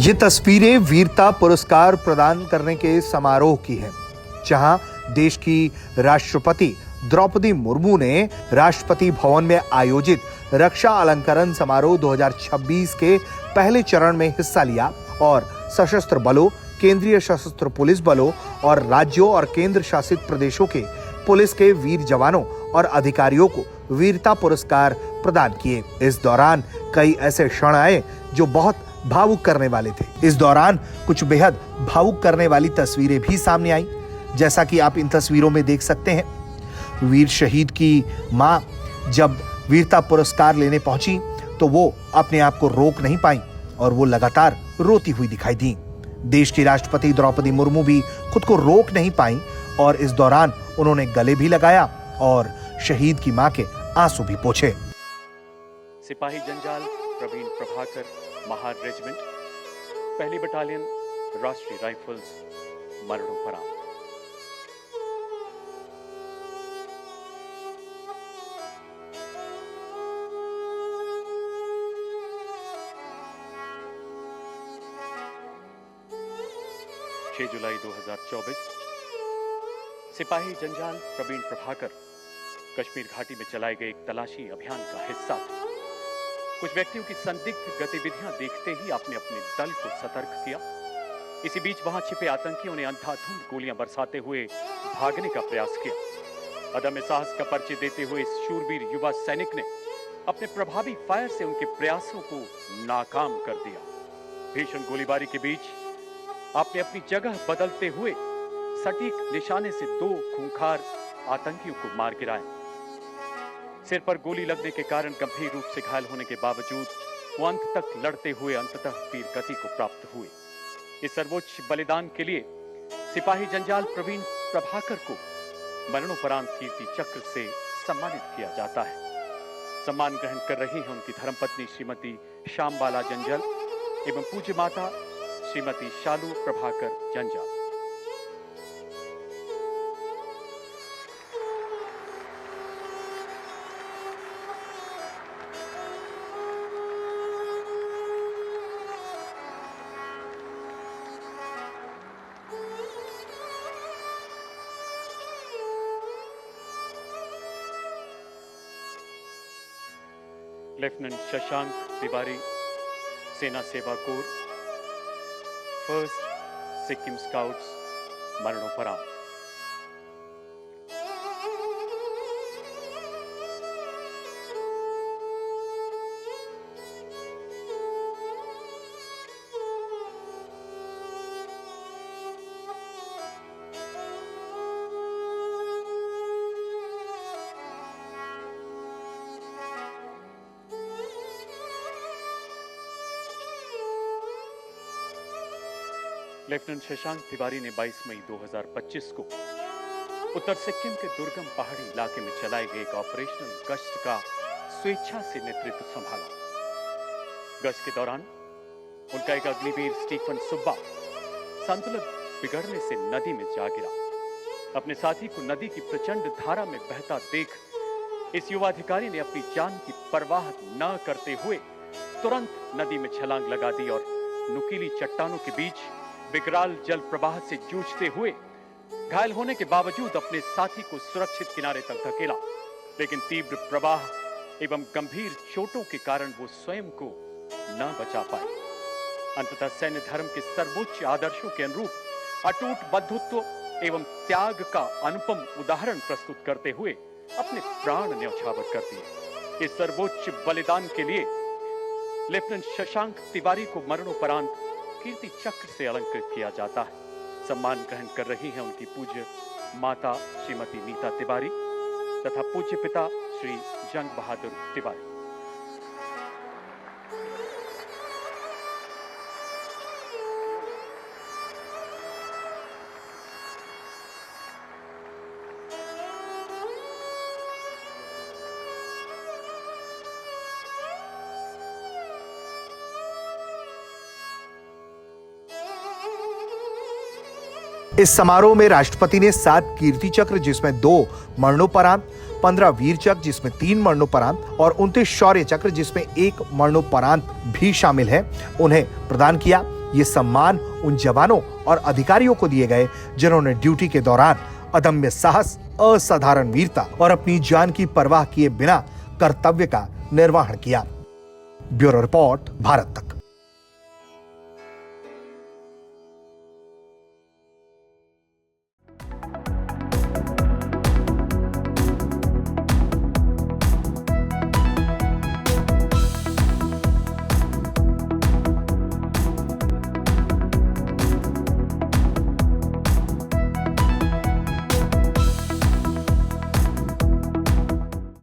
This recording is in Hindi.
ये तस्वीरें वीरता पुरस्कार प्रदान करने के समारोह की हैं, जहां देश की राष्ट्रपति द्रौपदी मुर्मू ने राष्ट्रपति भवन में आयोजित रक्षा अलंकरण समारोह 2026 के पहले चरण में हिस्सा लिया और सशस्त्र बलों, केंद्रीय सशस्त्र पुलिस बलों और राज्यों और केंद्र शासित प्रदेशों के पुलिस के वीर जवानों और अधिकारियों को वीरता पुरस्कार प्रदान किए। इस दौरान कई ऐसे क्षण आए जो बहुत भावुक करने वाले थे। इस दौरान कुछ बेहद भावुक करने वाली तस्वीरें भी सामने आई, जैसा कि आप इन तस्वीरों में देख सकते हैं। वीर शहीद की मां जब वीरता पुरस्कार लेने पहुंची तो वो अपने आप को रोक नहीं पाई और वो लगातार रोती हुई दिखाई दी। देश की राष्ट्रपति द्रौपदी मुर्मू भी खुद को रोक नहीं पाई और इस दौरान उन्होंने गले भी लगाया और शहीद की मां के आंसू भी पोंछे। सिपाही जंजाल प्रवीण प्रभाकर, महार रेजिमेंट, पहली बटालियन, राष्ट्रीय राइफल्स, मरणोपरांत। जुलाई 2024 सिपाही जंजाल प्रवीण प्रभाकर कश्मीर घाटी में चलाए गए एक तलाशी अभियान का हिस्सा थे। कुछ व्यक्तियों की संदिग्ध गतिविधियां देखते ही आपने अपने दल को सतर्क किया। इसी बीच वहां छिपे आतंकियों ने अंधाधुंध गोलियां बरसाते हुए भागने का प्रयास किया। अदम्य साहस का परिचय देते हुए इस शूरवीर युवा सैनिक ने अपने प्रभावी फायर से उनके प्रयासों को नाकाम कर दिया। भीषण गोलीबारी के बीच आपने अपनी जगह बदलते हुए सटीक निशाने से 2 खूंखार आतंकियों को मार गिराया। सिर पर गोली लगने के कारण गंभीर रूप से घायल होने के बावजूद वो अंत तक लड़ते हुए अंततः वीर गति को प्राप्त हुए। इस सर्वोच्च बलिदान के लिए सिपाही जंजाल प्रवीण प्रभाकर को मरणोपरांत कीर्ति चक्र से सम्मानित किया जाता है। सम्मान ग्रहण कर रही हैं उनकी धर्मपत्नी श्रीमती श्यामबाला जंजाल एवं पूज्य माता श्रीमती शालू प्रभाकर जंजाल। लेफ्टिनेंट शशांक तिवारी, सेना सेवा कोर, फर्स्ट सिक्किम स्काउट्स, मरणोपरांत। लेफ्टिनेंट शशांक तिवारी ने 22 मई 2025 को उत्तर सिक्किम के दुर्गम पहाड़ी इलाके में चलाए गए एक ऑपरेशनल गश्त का स्वेच्छा से नेतृत्व संभाला। गश्त के दौरान उनका एक अग्निवीर स्टीफन सुब्बा संतुलन बिगड़ने से नदी में जा गिरा। अपने साथी को नदी की प्रचंड धारा में बहता देख इस युवा अधिकारी ने अपनी जान की परवाह न करते हुए तुरंत नदी में छलांग लगा दी और नुकीली चट्टानों के बीच विकराल जल प्रवाह से जूझते हुए घायल होने के बावजूद अपने साथी को सुरक्षित किनारे तक धकेला। लेकिन तीव्र प्रवाह एवं गंभीर चोटों के कारण वो स्वयं को न बचा पाए। अंततः सैन्य धर्म के सर्वोच्च आदर्शों के अनुरूप अटूट बंधुत्व एवं त्याग का अनुपम उदाहरण प्रस्तुत करते हुए अपने प्राण न्यौछावर कर दिए। इस सर्वोच्च बलिदान के लिए लेफ्टिनेंट शशांक तिवारी को मरणोपरांत कीर्ति चक्र से अलंकृत किया जाता है। सम्मान ग्रहण कर रही हैं उनकी पूज्य माता श्रीमती नीता तिवारी तथा पूज्य पिता श्री जंग बहादुर तिवारी। इस समारोह में राष्ट्रपति ने 7 कीर्ति चक्र, जिसमें 2 मरणोपरांत, 15 वीर चक्र जिसमें 3 मरणोपरांत और 29 शौर्य चक्र जिसमें 1 मरणोपरांत भी शामिल है, उन्हें प्रदान किया। ये सम्मान उन जवानों और अधिकारियों को दिए गए जिन्होंने ड्यूटी के दौरान अदम्य साहस, असाधारण वीरता और अपनी जान की परवाह किए बिना कर्तव्य का निर्वहन किया। ब्यूरो रिपोर्ट, भारत तक।